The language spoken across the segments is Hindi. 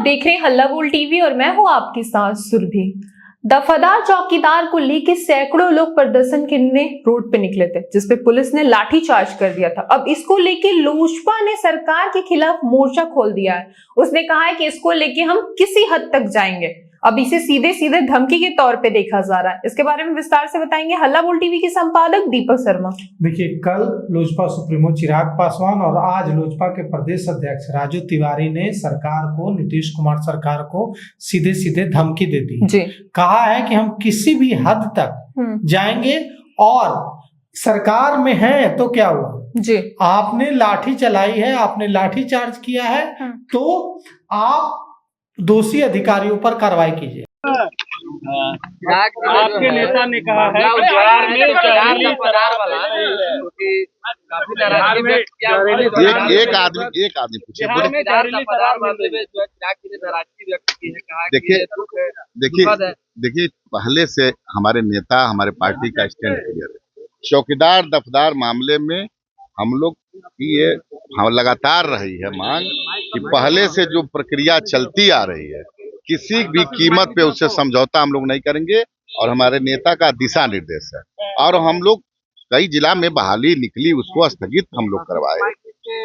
देख रहे हैं हल्ला बोल टीवी और मैं हूं आपके साथ सुरभि। दफादार चौकीदार को लेकर सैकड़ों लोग प्रदर्शन करने रोड पे निकले थे, जिसपे पुलिस ने लाठीचार्ज कर दिया था। अब इसको लेके लोजपा ने सरकार के खिलाफ मोर्चा खोल दिया है। उसने कहा है कि इसको लेके हम किसी हद तक जाएंगे। अब इसे सीधे सीधे धमकी के तौर पे देखा जा रहा है। इसके बारे में विस्तार से बताएंगे हल्ला बोल टीवी के संपादक दीपक शर्मा। देखिए, कल लोजपा सुप्रीमो चिराग पासवान और आज लोजपा के प्रदेश अध्यक्ष राजू तिवारी ने सरकार को, नीतीश कुमार सरकार को सीधे सीधे धमकी दे दी जी। कहा है कि हम किसी भी हद तक जाएंगे और सरकार में है तो क्या हुआ जी, आपने लाठी चलाई है, आपने लाठी चार्ज किया है तो आप दोषी अधिकारियों पर कार्रवाई कीजिए। आपके नेता ने कहा है कि बिहार में जहरीली शराब वाला एक आदमी पूछे। देखिए पहले से हमारे नेता, हमारे पार्टी का स्टैंड क्लियर है। चौकीदार दफदार मामले में हम लोग की ये लगातार रही है मांग कि पहले से जो प्रक्रिया चलती आ रही है किसी भी कीमत पे उससे समझौता हम लोग नहीं करेंगे और हमारे नेता का दिशा निर्देश है। और हम लोग कई जिला में बहाली निकली, उसको स्थगित हम लोग करवाए।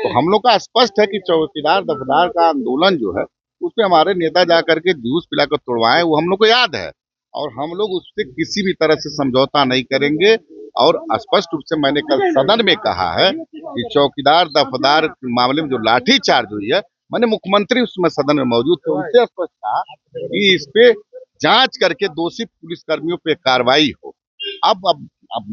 तो हम लोग का स्पष्ट है कि चौकीदार दफदार का आंदोलन जो है उसपे हमारे नेता जा करके जूस पिलाकर तोड़वाए, वो हम लोग को याद है और हम लोग उससे किसी भी तरह से समझौता नहीं करेंगे। और स्पष्ट रूप से मैंने कल सदन में कहा है कि चौकीदार दफदार मामले में जो लाठी चार्ज हुई है, मैंने मुख्यमंत्री उसमें सदन में मौजूद थे, उनसे स्पष्ट कहा कि इस पे जांच करके दोषी पुलिस कर्मियों पे कार्रवाई हो। अब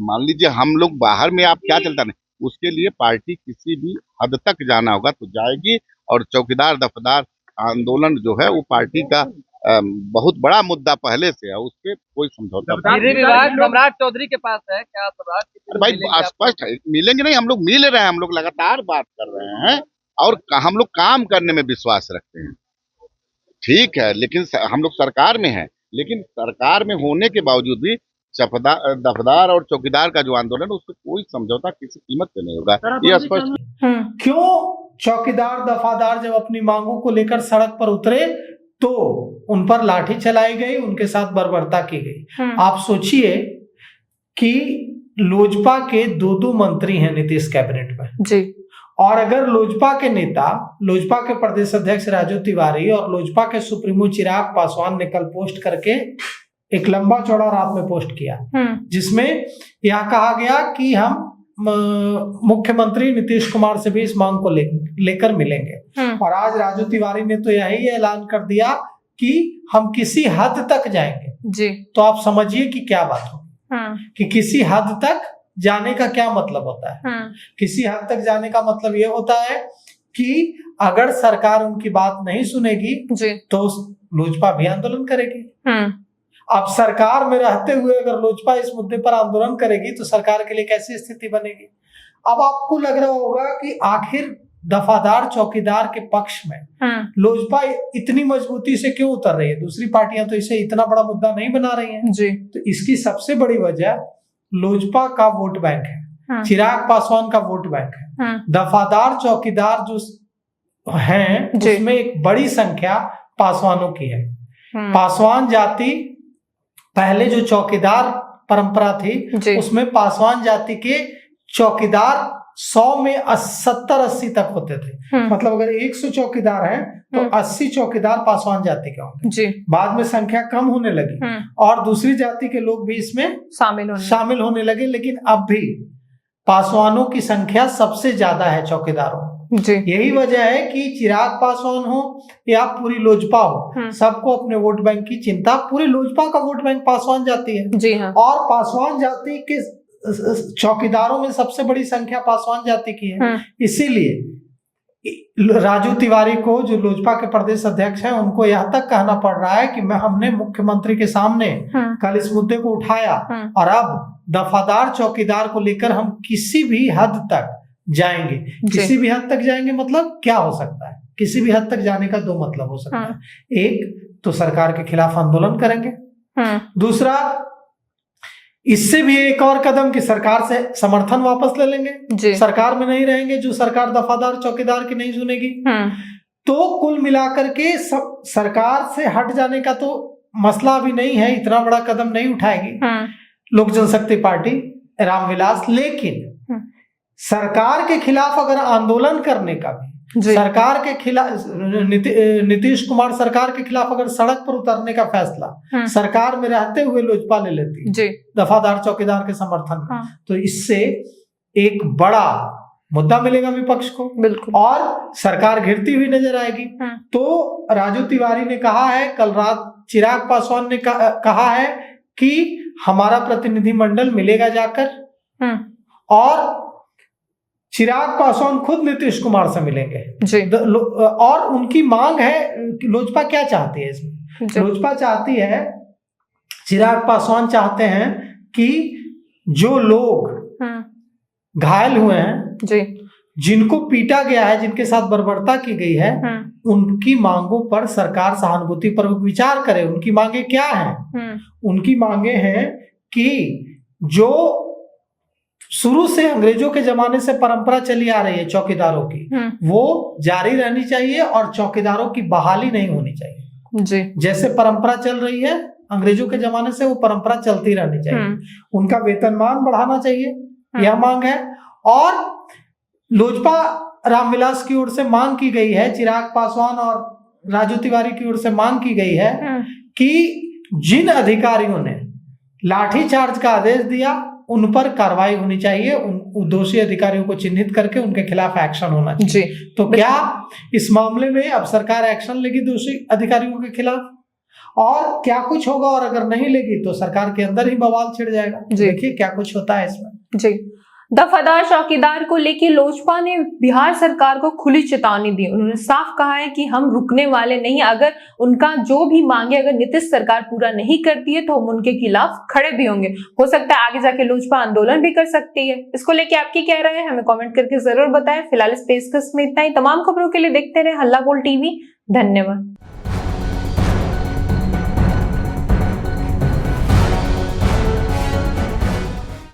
मान लीजिए हम लोग बाहर में आप क्या चलता नहीं, उसके लिए पार्टी किसी भी हद तक जाना होगा तो जाएगी। और चौकीदार दफदार आंदोलन जो है वो पार्टी का बहुत बड़ा मुद्दा पहले से है, उस पर कोई समझौता विभाग सम्राट चौधरी के पास है क्या? सम्राट भाई स्पष्ट है, मिलेंगे नहीं, हम लोग मिल रहे हैं, हम लोग लगातार बात कर रहे हैं और हम लोग काम करने में विश्वास रखते हैं। ठीक है, लेकिन हम लोग सरकार में हैं, लेकिन सरकार में होने के बावजूद भी दफदार और चौकीदार का जो आंदोलन है उसमें कोई समझौता किसी कीमत पे नहीं होगा, ये स्पष्ट। क्यों चौकीदार दफादार जब अपनी मांगों को लेकर सड़क पर उतरे तो उन पर लाठी चलाई गई, उनके साथ बर्बरता की गई। आप सोचिए कि लोजपा के दो मंत्री हैं नीतीश कैबिनेट में जी, और अगर लोजपा के नेता, लोजपा के प्रदेश अध्यक्ष राजू तिवारी और लोजपा के सुप्रीमो चिराग पासवान ने कल पोस्ट करके एक लंबा चौड़ा रात में पोस्ट किया जिसमें यह कहा गया कि हम मुख्यमंत्री नीतीश कुमार से भी इस मांग को लेकर मिलेंगे। और आज राजू तिवारी ने तो यही ऐलान कर दिया कि हम किसी हद तक जाएंगे जी। तो आप समझिए कि क्या बात होगी कि किसी हद तक जाने का क्या मतलब होता है। किसी हद तक जाने का मतलब ये होता है कि अगर सरकार उनकी बात नहीं सुनेगी तो लोजपा भी आंदोलन करेगी। अब सरकार में रहते हुए अगर लोजपा इस मुद्दे पर आंदोलन करेगी तो सरकार के लिए कैसी स्थिति बनेगी। अब आपको लग रहा होगा कि आखिर दफादार चौकीदार के पक्ष में लोजपा इतनी मजबूती से क्यों उतर रही है, दूसरी पार्टियां तो इसे इतना बड़ा मुद्दा नहीं बना रही हैं जी। तो इसकी सबसे बड़ी वजह लोजपा का वोट बैंक है, चिराग पासवान का वोट बैंक है। दफादार चौकीदार जो हैं उसमें एक बड़ी संख्या पासवानों की है। पासवान जाति, पहले जो चौकीदार परंपरा थी उसमें पासवान जाति के चौकीदार 100 में 70-80 तक होते थे। मतलब अगर 100 चौकीदार हैं तो 80 चौकीदार पासवान जाति के होंगे। बाद में संख्या कम होने लगी और दूसरी जाति के लोग भी इसमें शामिल होने लगे, लेकिन अब भी पासवानों की संख्या सबसे ज्यादा है चौकीदारों जी। यही वजह है कि चिराग पासवान हो या पूरी लोजपा हो, सबको अपने वोट बैंक की चिंता, पूरी लोजपा का वोट बैंक पासवान जाति है जी हाँ। और पासवान जाति के चौकीदारों में सबसे बड़ी संख्या पासवान जाति की है। इसीलिए राजू तिवारी को, जो लोजपा के प्रदेश अध्यक्ष हैं, उनको यह तक कहना पड़ रहा है कि हमने मुख्यमंत्री के सामने कल इस मुद्दे को उठाया और अब दफादार चौकीदार को लेकर हम किसी भी हद तक जाएंगे। किसी भी हद तक जाएंगे मतलब क्या हो सकता है? किसी भी हद तक जाने का दो मतलब हो सकता है। एक तो सरकार के खिलाफ आंदोलन करेंगे, दूसरा इससे भी एक और कदम कि सरकार से समर्थन वापस ले लेंगे, सरकार में नहीं रहेंगे, जो सरकार दफादार चौकीदार की नहीं सुनेगी। तो कुल मिलाकर के सरकार से हट जाने का तो मसला अभी नहीं है, इतना बड़ा कदम नहीं उठाएगी लोक जनशक्ति पार्टी रामविलास, लेकिन सरकार के खिलाफ अगर आंदोलन करने का भी, सरकार के खिलाफ नीतीश कुमार सरकार के खिलाफ अगर सड़क पर उतरने का फैसला सरकार में रहते हुए लोजपा ले लेती है दफादार चौकीदार के समर्थन में, तो इससे एक बड़ा मुद्दा मिलेगा विपक्ष को, बिल्कुल, और सरकार घिरती हुई नजर आएगी। तो राजू तिवारी ने कहा है, कल रात चिराग पासवान ने कहा है कि हमारा प्रतिनिधिमंडल मिलेगा जाकर, और चिराग पासवान खुद नीतीश कुमार से मिलेंगे और उनकी मांग है, लोजपा क्या चाहती है इसमें, लोजपा चाहती है, चिराग पासवान चाहते हैं कि जो लोग घायल हुए हैं, जिनको पीटा गया है, जिनके साथ बर्बरता की गई है, उनकी मांगों पर सरकार सहानुभूति पर विचार करे। उनकी मांगे क्या हैं? उनकी मांगे हैं कि जो शुरू से अंग्रेजों के जमाने से परंपरा चली आ रही है चौकीदारों की, वो जारी रहनी चाहिए और चौकीदारों की बहाली नहीं होनी चाहिए। जैसे परंपरा चल रही है अंग्रेजों के जमाने से, वो परंपरा चलती रहनी चाहिए। उनका वेतनमान बढ़ाना चाहिए, यह मांग है। और लोजपा रामविलास की ओर से मांग की गई है, चिराग पासवान और राजू तिवारी की ओर से मांग की गई है कि जिन अधिकारियों ने लाठीचार्ज का आदेश दिया उन पर कार्रवाई होनी चाहिए, उन दोषी अधिकारियों को चिन्हित करके उनके खिलाफ एक्शन होना चाहिए। तो क्या इस मामले में अब सरकार एक्शन लेगी दोषी अधिकारियों के खिलाफ, और क्या कुछ होगा, और अगर नहीं लेगी तो सरकार के अंदर ही बवाल छिड़ जाएगा। देखिए क्या कुछ होता है इसमें। दफादार चौकीदार को लेकर लोजपा ने बिहार सरकार को खुली चेतावनी दी। उन्होंने साफ कहा है कि हम रुकने वाले नहीं, अगर उनका जो भी मांगे अगर नीतीश सरकार पूरा नहीं करती है तो हम उनके खिलाफ खड़े भी होंगे। हो सकता है आगे जाके लोजपा आंदोलन भी कर सकती है। इसको लेके आपकी क्या राय है, हमें कमेंट करके जरूर बताएं। फिलहाल इस पेशकश में इतना ही। तमाम खबरों के लिए देखते रहे हल्ला बोल टीवी। धन्यवाद।